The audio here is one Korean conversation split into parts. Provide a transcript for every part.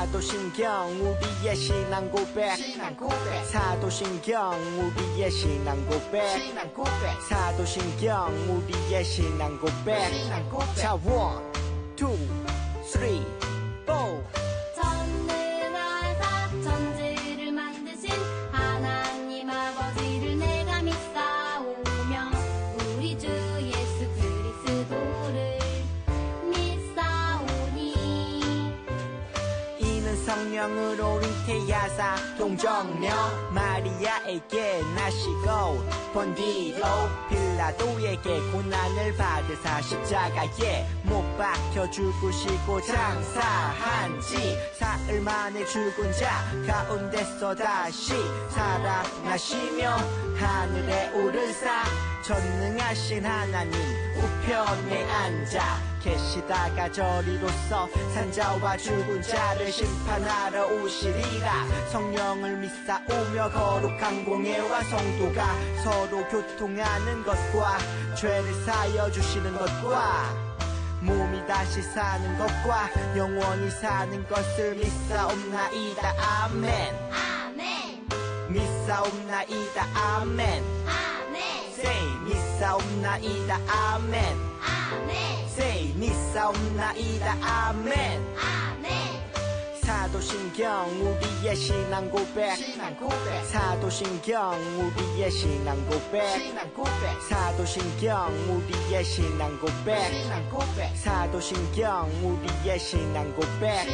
사도신경 우리의 신앙 고백 사도신경 우리의 신앙 고백 사도신경 우리의 신앙 고백 자 1, 2, 3, 4 전능하사 천지를 만드신 하나님 아버지를 내가 믿사오며 우리 주 예수 그리스도를 믿사오니 이는 성령으로 잉태하사 동정녀 마리아에게 나시고 본디로 빌라도에게 고난을 받으사 십자가에 못 박혀 죽으시고 장사한 지 사흘 만에 죽은 자 가운데서 다시 살아나시며 하늘에 오르사 전능하신 하나님 우편에 앉아 계시다가 저리로서 산자와 죽은 자를 심판하러 오시리라 성령을 믿사오며 거룩한 공예와 성도가 서로 교통하는 것과 죄를 사여 주시는 것과 몸이 다시 사는 것과 영원히 사는 것을 믿사옵나이다 아멘 아멘 믿사옵나이다 아멘 아멘 Say 믿사옵나이다 아멘 아멘 Say 믿사옵나이다 아멘 아멘 사도신경 우리의 신앙 고백 사도신경 우리의 신앙 고백 사도신경 우리의 신앙 고백 사도신경 우리의 신앙 고백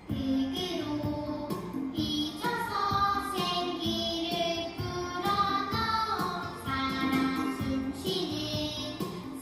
이기로 비쳐서 생기를 불어넣어 살아 숨쉬는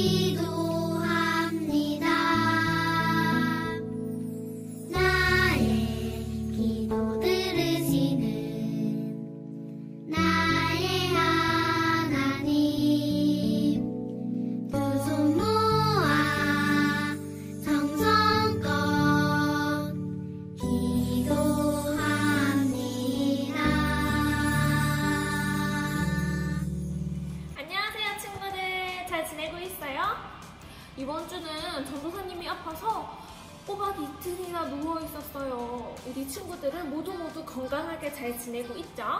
기도합니다. 나의 기도 들으시는 나의 하나님, 두 손 모아 정성껏 기도합니다. 안녕하세요, 친구들. 잘 지내고 있어요? 이번 주는 전도사님이 아파서 꼬박 이틀이나 누워 있었어요. 우리 친구들은 모두 건강하게 잘 지내고 있죠?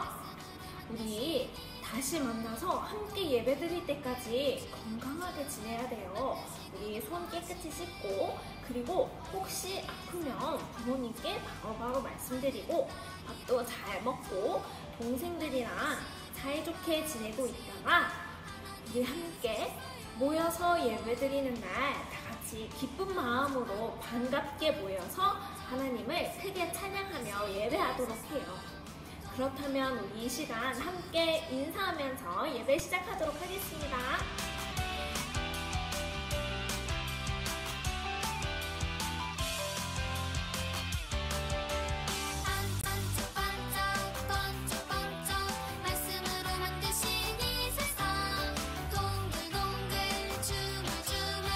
우리 다시 만나서 함께 예배 드릴 때까지 건강하게 지내야 돼요. 우리 손 깨끗이 씻고, 그리고 혹시 아프면 부모님께 바로바로 말씀드리고, 밥도 잘 먹고, 동생들이랑 사이좋게 지내고 있다가 우리 함께 모여서 예배 드리는 날 다 같이 기쁜 마음으로 반갑게 모여서 하나님을 크게 찬양하며 예배하도록 해요. 그렇다면 우리 이 시간 함께 인사하면서 예배 시작하도록 하겠습니다. 반짝반짝 말씀으로 만드신 이 세상, 동글동글 춤을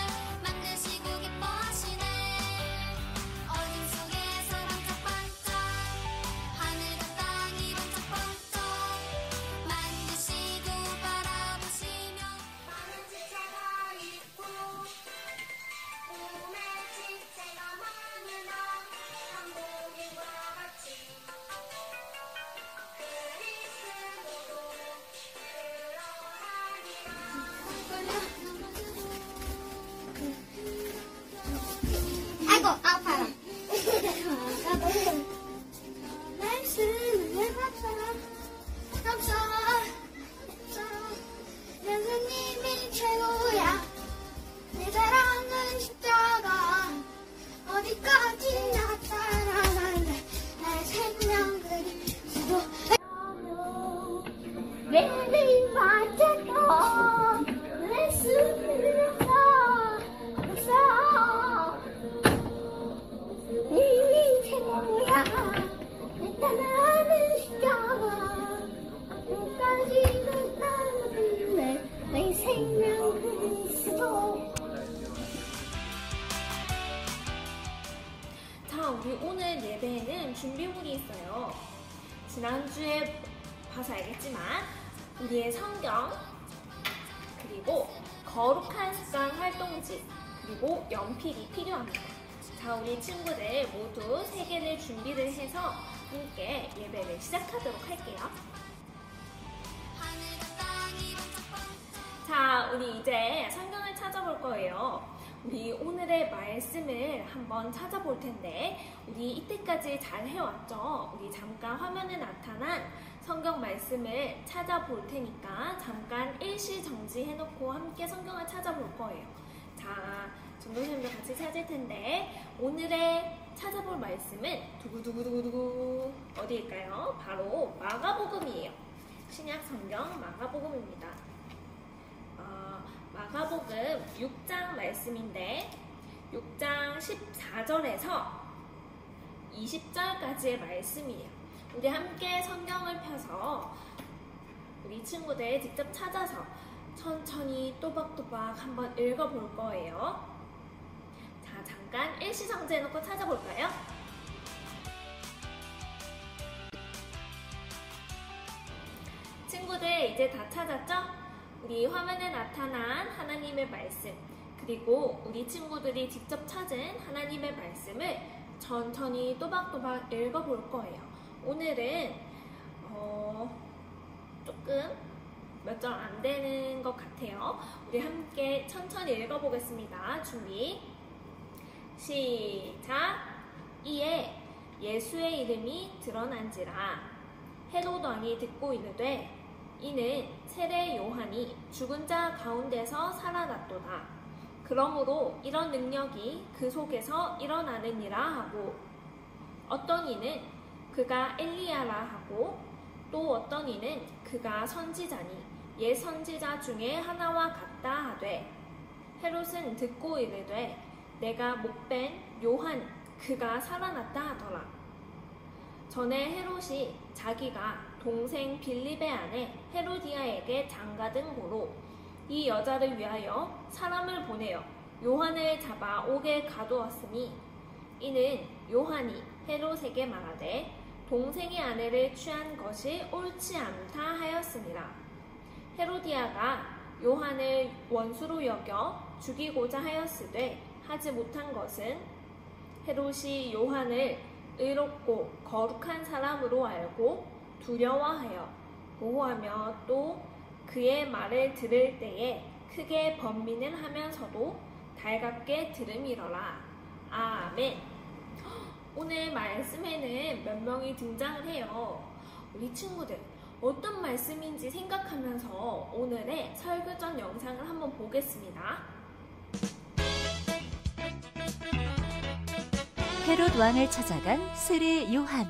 만드시고 기뻐하시네. 어둠 속에서 반짝반짝 하늘과 땅이 반짝반짝 만드시고 바라보시며 많은 지체가 있고 꿈의 지체가 많으나 한복인과 같이 그리스도로 그러하리라. 아이고 아파라. 말씀을 감사 예수님이 최고야. 내 사랑은 십자가 어디까지 나타나는데 나의 생명 그리스도 매일 맞았던 말씀을 감사 님이 최고야. 내 따라하는 십자가 어디까지 나타나는데 나의 생명 그리스도. 자, 우리 오늘 예배에는 준비물이 있어요. 지난주에 봐서 알겠지만 우리의 성경, 그리고 거룩한 습관 활동지, 그리고 연필이 필요합니다. 자, 우리 친구들 모두 3개를 준비를 해서 함께 예배를 시작하도록 할게요. 하늘과 땅이 반짝반짝 자, 우리 이제 성경을 찾아볼 거예요. 우리 오늘의 말씀을 한번 찾아볼 텐데, 우리 이때까지 잘 해왔죠? 우리 잠깐 화면에 나타난 성경 말씀을 찾아볼 테니까 잠깐 일시 정지해놓고 함께 성경을 찾아볼 거예요. 자, 전도사님도 같이 찾을 텐데, 오늘의 찾아볼 말씀은 두구두구두구두구 어디일까요? 바로 마가복음이에요. 신약 성경 마가복음입니다. 마가복음 6장 말씀인데 6장 14절에서 20절까지의 말씀이에요. 우리 함께 성경을 펴서 우리 친구들 직접 찾아서 천천히 또박또박 한번 읽어볼 거예요. 자, 잠깐 일시정지해놓고 찾아볼까요? 친구들 이제 다 찾았죠? 우리 화면에 나타난 하나님의 말씀, 그리고 우리 친구들이 직접 찾은 하나님의 말씀을 천천히 또박또박 읽어볼 거예요. 오늘은 조금 몇 절 안 되는 것 같아요. 우리 함께 천천히 읽어보겠습니다. 준비 시작. 이에 예수의 이름이 드러난지라 헤롯 왕이 듣고 이르되 이는 세례 요한이 죽은 자 가운데서 살아났도다. 그러므로 이런 능력이 그 속에서 일어나느니라 하고, 어떤 이는 그가 엘리야라 하고, 또 어떤 이는 그가 선지자니 옛 선지자 중에 하나와 같다 하되, 헤롯은 듣고 이르되 내가 목벤 요한 그가 살아났다 하더라. 전에 헤롯이 자기가 동생 빌립의 아내 헤로디아에게 장가든 고로 이 여자를 위하여 사람을 보내어 요한을 잡아 옥에 가두었으니 이는 요한이 헤롯에게 말하되 동생의 아내를 취한 것이 옳지 않다 하였습니다. 헤로디아가 요한을 원수로 여겨 죽이고자 하였으되 하지 못한 것은 헤롯이 요한을 의롭고 거룩한 사람으로 알고 두려워하여 보호하며 또 그의 말을 들을 때에 크게 번민을 하면서도 달갑게 들음이러라. 아멘. 오늘 말씀에는 몇 명이 등장을 해요. 우리 친구들 어떤 말씀인지 생각하면서 오늘의 설교전 영상을 한번 보겠습니다. 헤롯 왕을 찾아간 세례 요한.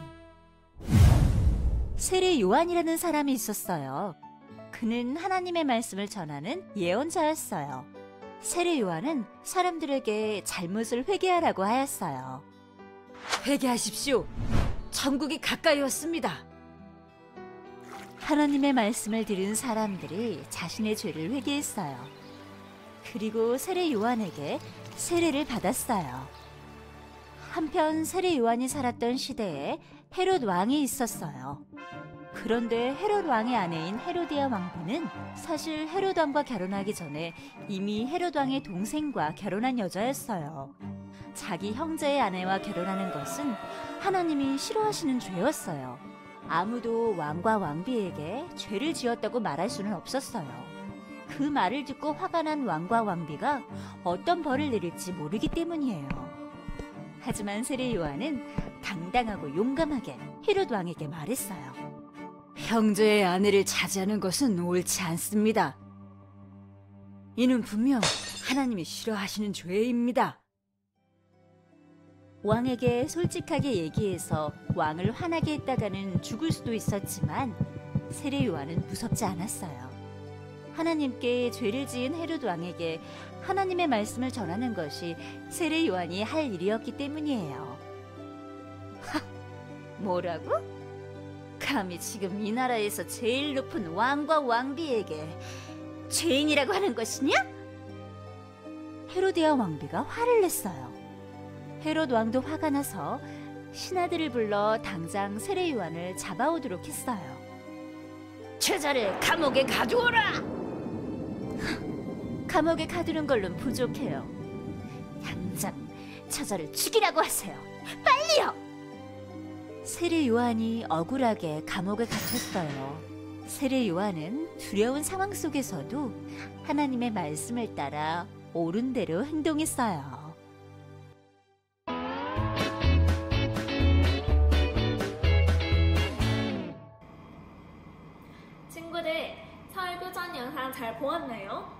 세례 요한이라는 사람이 있었어요. 그는 하나님의 말씀을 전하는 예언자였어요. 세례 요한은 사람들에게 잘못을 회개하라고 하였어요. 회개하십시오. 천국이 가까이 왔습니다. 하나님의 말씀을 들은 사람들이 자신의 죄를 회개했어요. 그리고 세례 요한에게 세례를 받았어요. 한편 세례 요한이 살았던 시대에 헤롯 왕이 있었어요. 그런데 헤롯 왕의 아내인 헤로디아 왕비는 사실 헤롯 왕과 결혼하기 전에 이미 헤롯 왕의 동생과 결혼한 여자였어요. 자기 형제의 아내와 결혼하는 것은 하나님이 싫어하시는 죄였어요. 아무도 왕과 왕비에게 죄를 지었다고 말할 수는 없었어요. 그 말을 듣고 화가 난 왕과 왕비가 어떤 벌을 내릴지 모르기 때문이에요. 하지만 세례 요한은 당당하고 용감하게 헤롯 왕에게 말했어요. 형제의 아내를 차지하는 것은 옳지 않습니다. 이는 분명 하나님이 싫어하시는 죄입니다. 왕에게 솔직하게 얘기해서 왕을 화나게 했다가는 죽을 수도 있었지만 세례 요한은 무섭지 않았어요. 하나님께 죄를 지은 헤롯 왕에게 하나님의 말씀을 전하는 것이 세례 요한이 할 일이었기 때문이에요. 뭐라고? 감히 지금 이 나라에서 제일 높은 왕과 왕비에게 죄인이라고 하는 것이냐? 헤로디아 왕비가 화를 냈어요. 헤롯 왕도 화가 나서 신하들을 불러 당장 세례 요한을 잡아오도록 했어요. 제자를 감옥에 가두어라! 감옥에 가두는 걸로는 부족해요. 당장 저자를 죽이라고 하세요. 빨리요! 세례 요한이 억울하게 감옥에 갇혔어요. 세례 요한은 두려운 상황 속에서도 하나님의 말씀을 따라 옳은 대로 행동했어요. 친구들, 설교전 영상 잘 보았나요?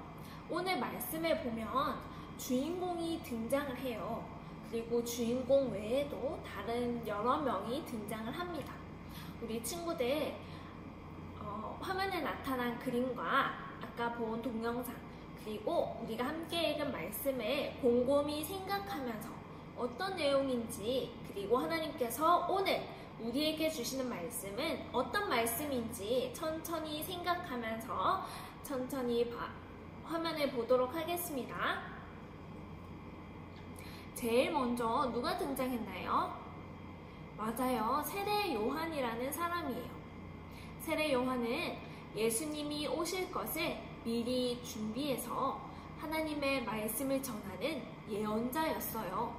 오늘 말씀에 보면 주인공이 등장을 해요. 그리고 주인공 외에도 다른 여러 명이 등장을 합니다. 우리 친구들 화면에 나타난 그림과 아까 본 동영상 그리고 우리가 함께 읽은 말씀을 곰곰이 생각하면서 어떤 내용인지 그리고 하나님께서 오늘 우리에게 주시는 말씀은 어떤 말씀인지 천천히 생각하면서 천천히 화면을 보도록 하겠습니다. 제일 먼저 누가 등장했나요? 맞아요. 세례 요한이라는 사람이에요. 세례 요한은 예수님이 오실 것을 미리 준비해서 하나님의 말씀을 전하는 예언자였어요.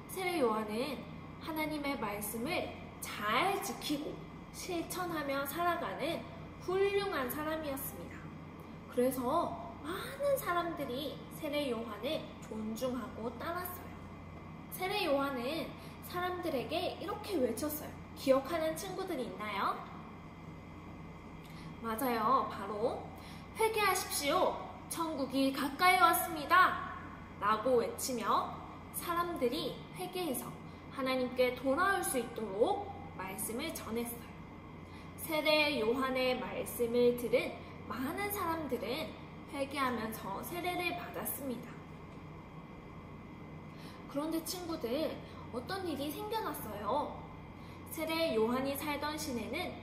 세례 요한은 하나님의 말씀을 잘 지키고 실천하며 살아가는 훌륭한 사람이었습니다. 그래서 많은 사람들이 세례 요한을 존중하고 따랐어요. 세례 요한은 사람들에게 이렇게 외쳤어요. 기억하는 친구들이 있나요? 맞아요. 바로 회개하십시오. 천국이 가까이 왔습니다. 라고 외치며 사람들이 회개해서 하나님께 돌아올 수 있도록 말씀을 전했어요. 세례 요한의 말씀을 들은 많은 사람들은 회개하면서 세례를 받았습니다. 그런데 친구들, 어떤 일이 생겨났어요. 세례 요한이 살던 시내는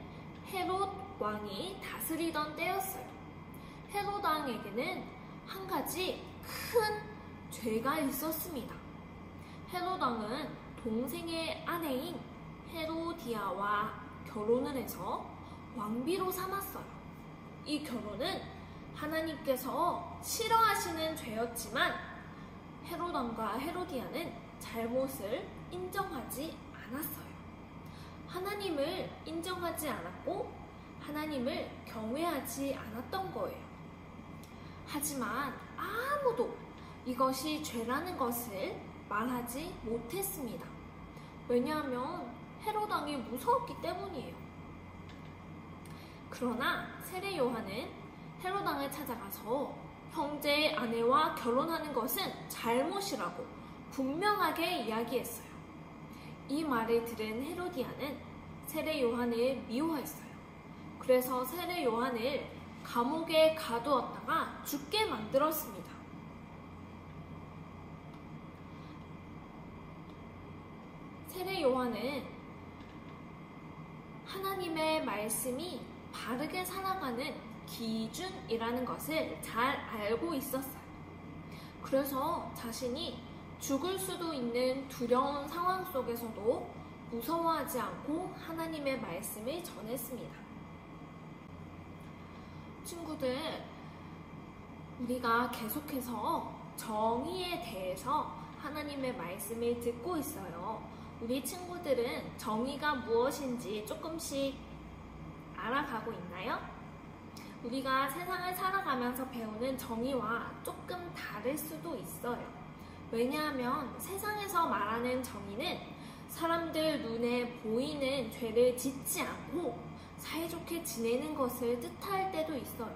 헤롯 왕이 다스리던 때였어요. 헤롯 왕에게는 한 가지 큰 죄가 있었습니다. 헤롯 왕은 동생의 아내인 헤로디아와 결혼을 해서 왕비로 삼았어요. 이 결혼은 하나님께서 싫어하시는 죄였지만 헤롯 왕과 헤로디아는 잘못을 인정하지 않았어요. 하나님을 인정하지 않았고 하나님을 경외하지 않았던 거예요. 하지만 아무도 이것이 죄라는 것을 말하지 못했습니다. 왜냐하면 헤롯 왕이 무서웠기 때문이에요. 그러나 세례 요한은 헤롯 왕을 찾아가서 형제의 아내와 결혼하는 것은 잘못이라고 분명하게 이야기했어요. 이 말을 들은 헤로디아는 세례 요한을 미워했어요. 그래서 세례 요한을 감옥에 가두었다가 죽게 만들었습니다. 세례 요한은 하나님의 말씀이 바르게 살아가는 기준이라는 것을 잘 알고 있었어요. 그래서 자신이 죽을 수도 있는 두려운 상황 속에서도 무서워하지 않고 하나님의 말씀을 전했습니다. 친구들, 우리가 계속해서 정의에 대해서 하나님의 말씀을 듣고 있어요. 우리 친구들은 정의가 무엇인지 조금씩 알아가고 있나요? 우리가 세상을 살아가면서 배우는 정의와 조금 다를 수도 있어요. 왜냐하면 세상에서 말하는 정의는 사람들 눈에 보이는 죄를 짓지 않고 사이좋게 지내는 것을 뜻할 때도 있어요.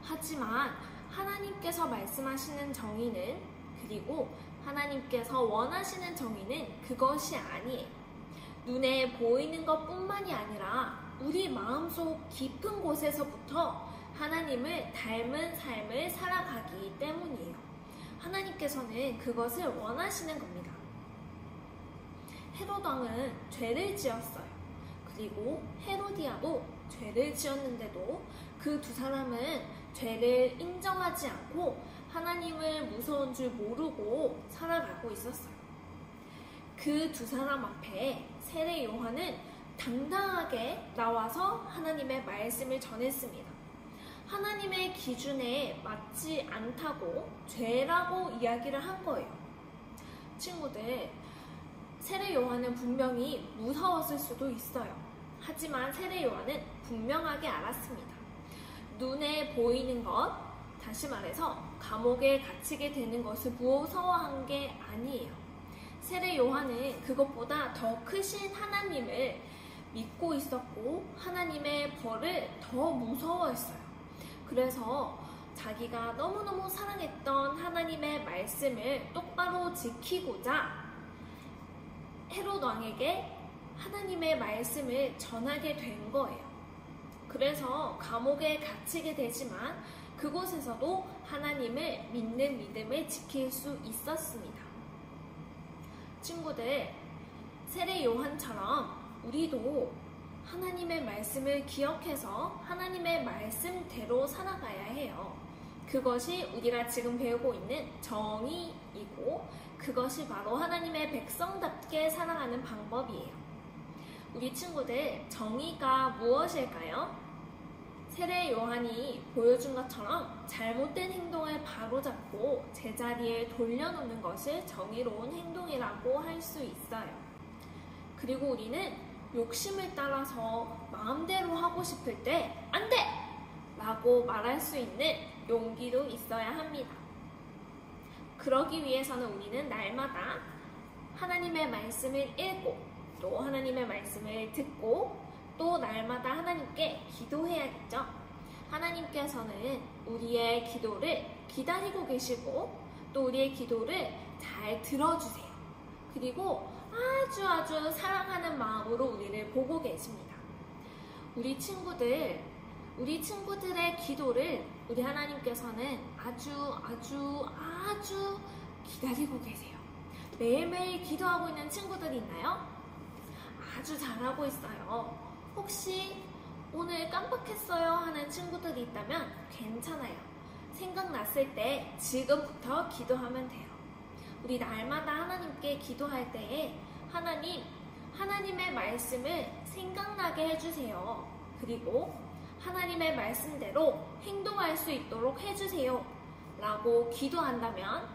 하지만 하나님께서 말씀하시는 정의는, 그리고 하나님께서 원하시는 정의는 그것이 아니에요. 눈에 보이는 것뿐만이 아니라 우리 마음속 깊은 곳에서부터 하나님을 닮은 삶을 살아가기 때문이에요. 하나님께서는 그것을 원하시는 겁니다. 헤롯 왕은 죄를 지었어요. 그리고 헤로디아도 죄를 지었는데도 그 두 사람은 죄를 인정하지 않고 하나님을 무서운 줄 모르고 살아가고 있었어요. 그 두 사람 앞에 세례 요한은 당당하게 나와서 하나님의 말씀을 전했습니다. 하나님의 기준에 맞지 않다고 죄라고 이야기를 한 거예요. 친구들, 세례 요한은 분명히 무서웠을 수도 있어요. 하지만 세례 요한은 분명하게 알았습니다. 눈에 보이는 것, 다시 말해서 감옥에 갇히게 되는 것을 무서워한 게 아니에요. 세례 요한은 그것보다 더 크신 하나님을 믿고 있었고 하나님의 벌을 더 무서워했어요. 그래서 자기가 너무너무 사랑했던 하나님의 말씀을 똑바로 지키고자 헤롯 왕에게 하나님의 말씀을 전하게 된 거예요. 그래서 감옥에 갇히게 되지만 그곳에서도 하나님을 믿는 믿음을 지킬 수 있었습니다. 친구들, 세례 요한처럼 우리도 하나님의 말씀을 기억해서 하나님의 말씀대로 살아가야 해요. 그것이 우리가 지금 배우고 있는 정의이고 그것이 바로 하나님의 백성답게 살아가는 방법이에요. 우리 친구들, 정의가 무엇일까요? 세례 요한이 보여준 것처럼 잘못된 행동을 바로잡고 제자리에 돌려놓는 것을 정의로운 행동이라고 할 수 있어요. 그리고 우리는 욕심을 따라서 마음대로 하고 싶을 때 안 돼! 라고 말할 수 있는 용기도 있어야 합니다. 그러기 위해서는 우리는 날마다 하나님의 말씀을 읽고 또 하나님의 말씀을 듣고 또 날마다 하나님께 기도해야겠죠. 하나님께서는 우리의 기도를 기다리고 계시고 또 우리의 기도를 잘 들어주세요. 그리고 아주 사랑하는 마음으로 우리를 보고 계십니다. 우리 친구들, 우리 친구들의 기도를 우리 하나님께서는 아주 기다리고 계세요. 매일매일 기도하고 있는 친구들이 있나요? 아주 잘하고 있어요. 혹시 오늘 깜빡했어요 하는 친구들이 있다면 괜찮아요. 생각났을 때 지금부터 기도하면 돼요. 우리 날마다 하나님께 기도할 때에 하나님의 말씀을 생각나게 해주세요. 그리고 하나님의 말씀대로 행동할 수 있도록 해주세요 라고 기도한다면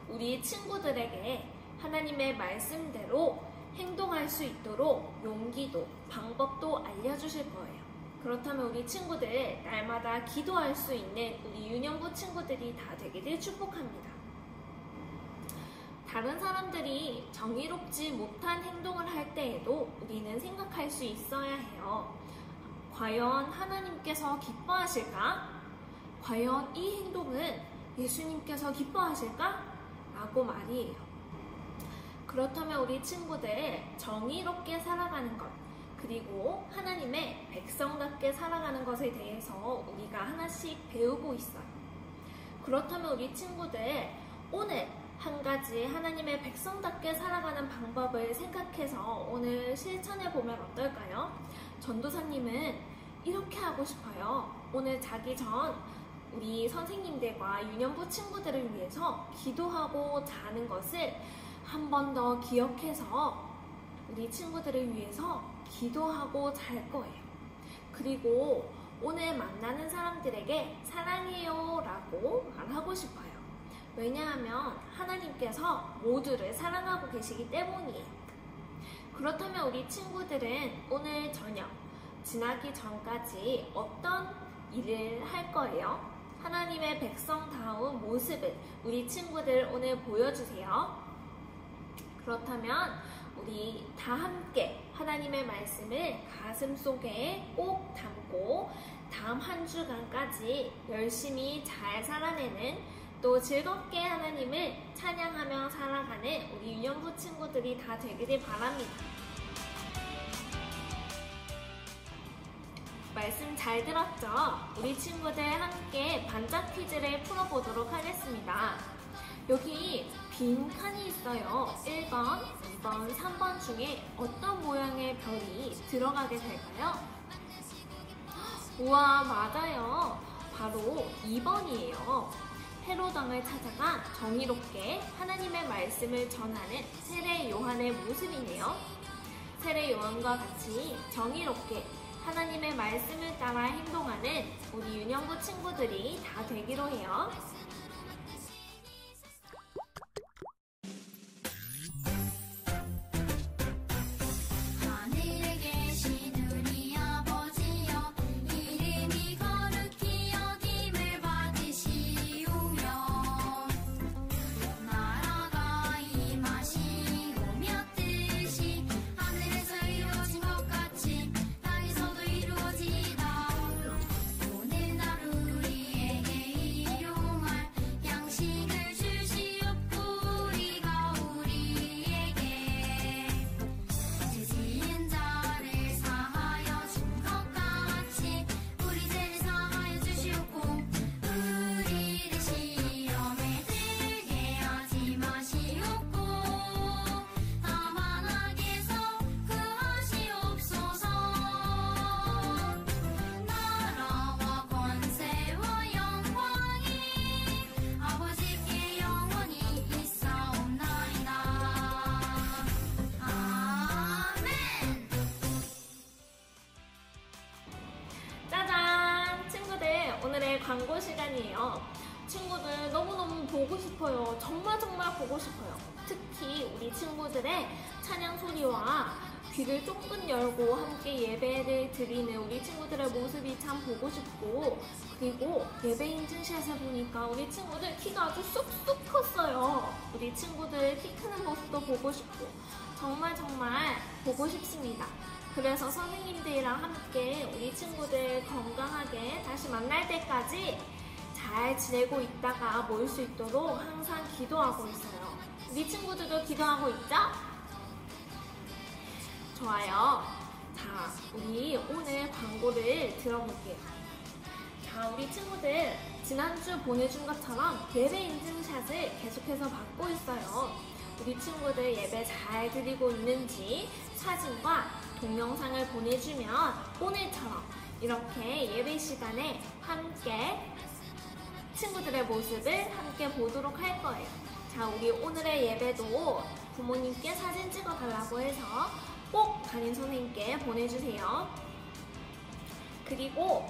우리 친구들에게 하나님의 말씀대로 행동할 수 있도록 용기도 방법도 알려주실 거예요. 그렇다면 우리 친구들 날마다 기도할 수 있는 우리 유년부 친구들이 다 되기를 축복합니다. 다른 사람들이 정의롭지 못한 행동을 할 때에도 우리는 생각할 수 있어야 해요. 과연 하나님께서 기뻐하실까? 과연 이 행동은 예수님께서 기뻐하실까? 라고 말이에요. 그렇다면 우리 친구들 정의롭게 살아가는 것, 그리고 하나님의 백성답게 살아가는 것에 대해서 우리가 하나씩 배우고 있어요. 그렇다면 우리 친구들 오늘 한 가지 하나님의 백성답게 살아가는 방법을 생각해서 오늘 실천해 보면 어떨까요? 전도사님은 이렇게 하고 싶어요. 오늘 자기 전 우리 선생님들과 유년부 친구들을 위해서 기도하고 자는 것을 한 번 더 기억해서 우리 친구들을 위해서 기도하고 잘 거예요. 그리고 오늘 만나는 사람들에게 사랑해요 라고 말하고 싶어요. 왜냐하면 하나님께서 모두를 사랑하고 계시기 때문이에요. 그렇다면 우리 친구들은 오늘 저녁 지나기 전까지 어떤 일을 할 거예요? 하나님의 백성다운 모습을 우리 친구들 오늘 보여주세요. 그렇다면 우리 다 함께 하나님의 말씀을 가슴 속에 꼭 담고 다음 한 주간까지 열심히 잘 살아내는 또 즐겁게 하나님을 찬양하며 살아가는 우리 유년부 친구들이 다 되기를 바랍니다. 말씀 잘 들었죠? 우리 친구들 함께 반짝 퀴즈를 풀어보도록 하겠습니다. 여기 빈 칸이 있어요. 1번, 2번, 3번 중에 어떤 모양의 별이 들어가게 될까요? 우와, 맞아요. 바로 2번이에요. 헤로당을 찾아가 정의롭게 하나님의 말씀을 전하는 세례 요한의 모습이네요. 세례 요한과 같이 정의롭게 하나님의 말씀을 따라 행동하는 우리 유년부 친구들이 다 되기로 해요. 광고 시간이에요. 친구들 너무너무 보고 싶어요. 정말 보고 싶어요. 특히 우리 친구들의 찬양 소리와 귀를 쫑긋 열고 함께 예배를 드리는 우리 친구들의 모습이 참 보고 싶고, 그리고 예배 인증샷을 보니까 우리 친구들 키가 아주 쑥쑥 컸어요. 우리 친구들 키 크는 모습도 보고 싶고 정말 보고 싶습니다. 그래서 선생님들이랑 함께 우리 친구들 건강하게 다시 만날 때까지 잘 지내고 있다가 모일 수 있도록 항상 기도하고 있어요. 우리 친구들도 기도하고 있죠? 좋아요. 자, 우리 오늘 광고를 들어볼게요. 자, 우리 친구들 지난주 보내준 것처럼 예배 인증샷을 계속해서 받고 있어요. 우리 친구들 예배 잘 드리고 있는지 사진과 동영상을 보내주면 오늘처럼 이렇게 예배 시간에 함께 친구들의 모습을 함께 보도록 할 거예요. 자, 우리 오늘의 예배도 부모님께 사진 찍어 달라고 해서 꼭 담임 선생님께 보내주세요. 그리고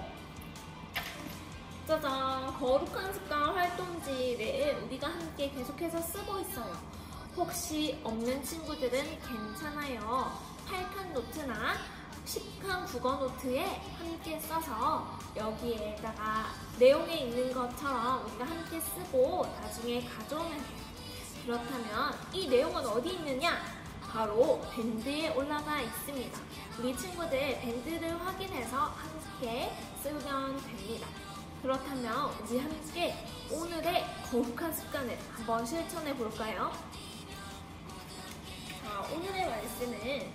짜잔, 거룩한 습관 활동지를 우리가 함께 계속해서 쓰고 있어요. 혹시 없는 친구들은 괜찮아요. 8칸 노트나 10칸 국어 노트에 함께 써서 여기에다가 내용에 있는 것처럼 우리가 함께 쓰고 나중에 가져오면 돼요. 그렇다면 이 내용은 어디 있느냐? 바로 밴드에 올라가 있습니다. 우리 친구들 밴드를 확인해서 함께 쓰면 됩니다. 그렇다면 우리 함께 오늘의 거룩한 습관을 한번 실천해 볼까요? 자, 오늘의 말씀은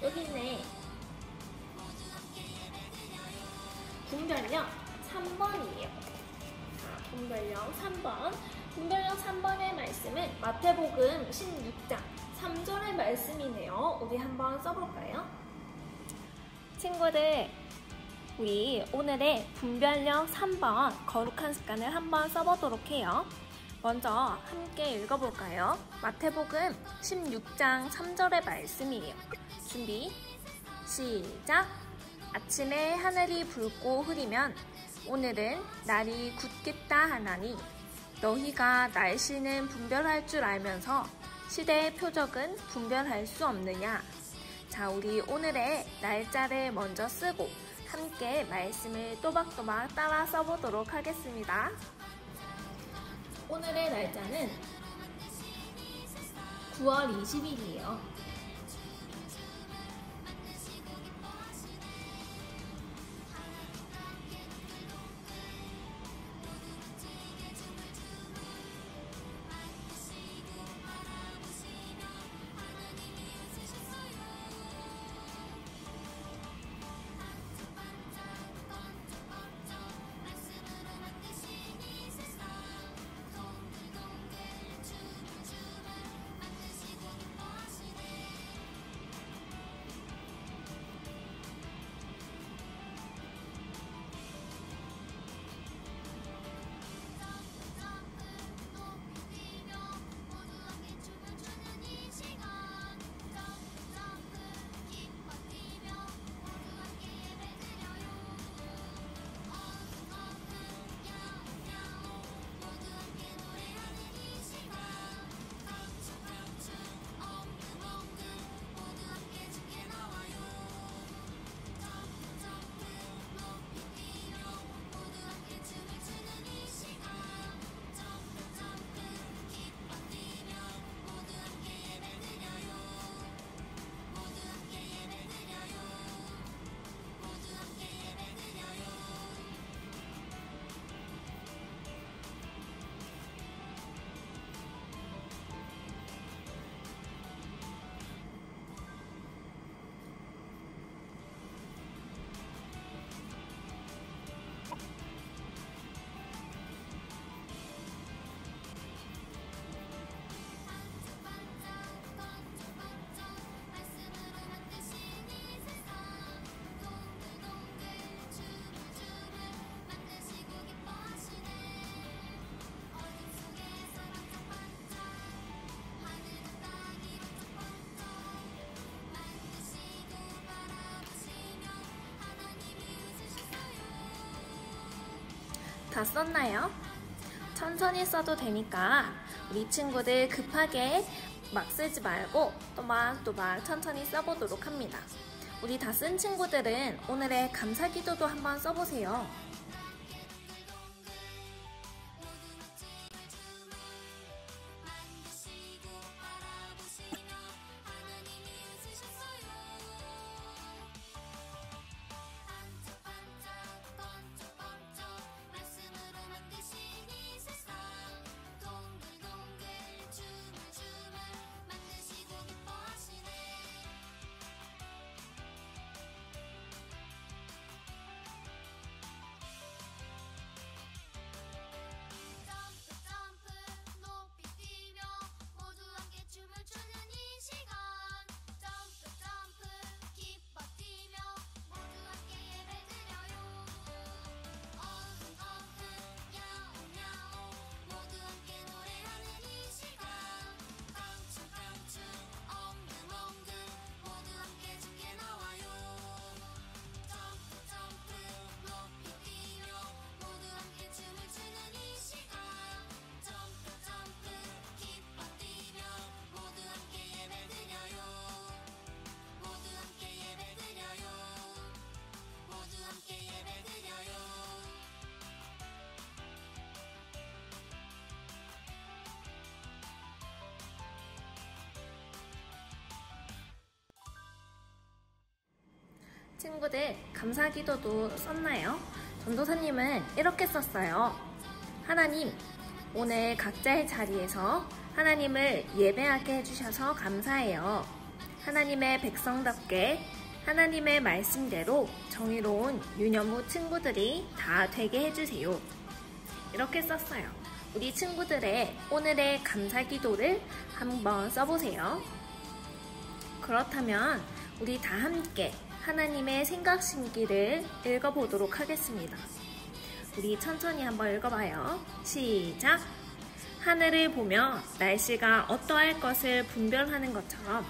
여기 있네. 분별력 3번이에요. 자, 분별력 3번. 분별력 3번의 말씀은 마태복음 16장 3절의 말씀이네요. 우리 한번 써볼까요? 친구들, 우리 오늘의 분별력 3번 거룩한 습관을 한번 써보도록 해요. 먼저 함께 읽어볼까요? 마태복음 16장 3절의 말씀이에요. 준비, 시작! 아침에 하늘이 붉고 흐리면 오늘은 날이 굳겠다 하나니 너희가 날씨는 분별할 줄 알면서 시대의 표적은 분별할 수 없느냐? 자, 우리 오늘의 날짜를 먼저 쓰고 함께 말씀을 또박또박 따라 써보도록 하겠습니다. 오늘의 날짜는 9월 20일이에요. 다 썼나요? 천천히 써도 되니까 우리 친구들 급하게 막 쓰지 말고 또박또박 천천히 써보도록 합니다. 우리 다 쓴 친구들은 오늘의 감사기도도 한번 써보세요. 친구들, 감사기도도 썼나요? 전도사님은 이렇게 썼어요. 하나님, 오늘 각자의 자리에서 하나님을 예배하게 해주셔서 감사해요. 하나님의 백성답게 하나님의 말씀대로 정의로운 유년부 친구들이 다 되게 해주세요. 이렇게 썼어요. 우리 친구들의 오늘의 감사기도를 한번 써보세요. 그렇다면 우리 다 함께 하나님의 생각신기를 읽어보도록 하겠습니다. 우리 천천히 한번 읽어봐요. 시작! 하늘을 보며 날씨가 어떠할 것을 분별하는 것처럼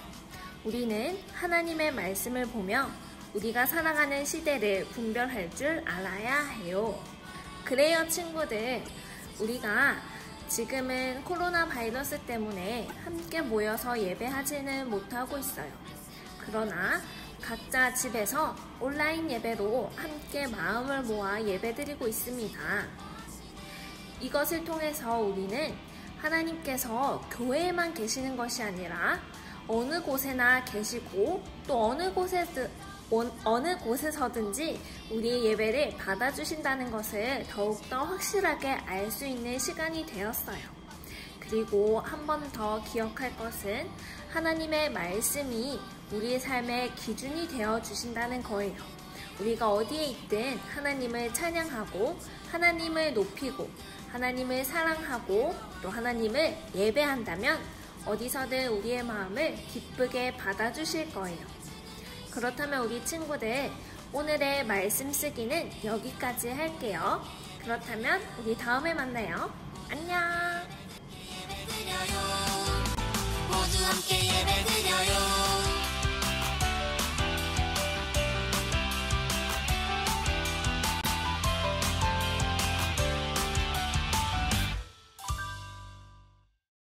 우리는 하나님의 말씀을 보며 우리가 살아가는 시대를 분별할 줄 알아야 해요. 그래요, 친구들. 우리가 지금은 코로나 바이러스 때문에 함께 모여서 예배하지는 못하고 있어요. 그러나 각자 집에서 온라인 예배로 함께 마음을 모아 예배드리고 있습니다. 이것을 통해서 우리는 하나님께서 교회에만 계시는 것이 아니라 어느 곳에나 계시고 또 어느 곳에서든지 우리의 예배를 받아주신다는 것을 더욱더 확실하게 알 수 있는 시간이 되었어요. 그리고 한 번 더 기억할 것은 하나님의 말씀이 우리의 삶의 기준이 되어 주신다는 거예요. 우리가 어디에 있든 하나님을 찬양하고 하나님을 높이고 하나님을 사랑하고 또 하나님을 예배한다면 어디서든 우리의 마음을 기쁘게 받아주실 거예요. 그렇다면 우리 친구들, 오늘의 말씀 쓰기는 여기까지 할게요. 그렇다면 우리 다음에 만나요. 안녕! 모두 함께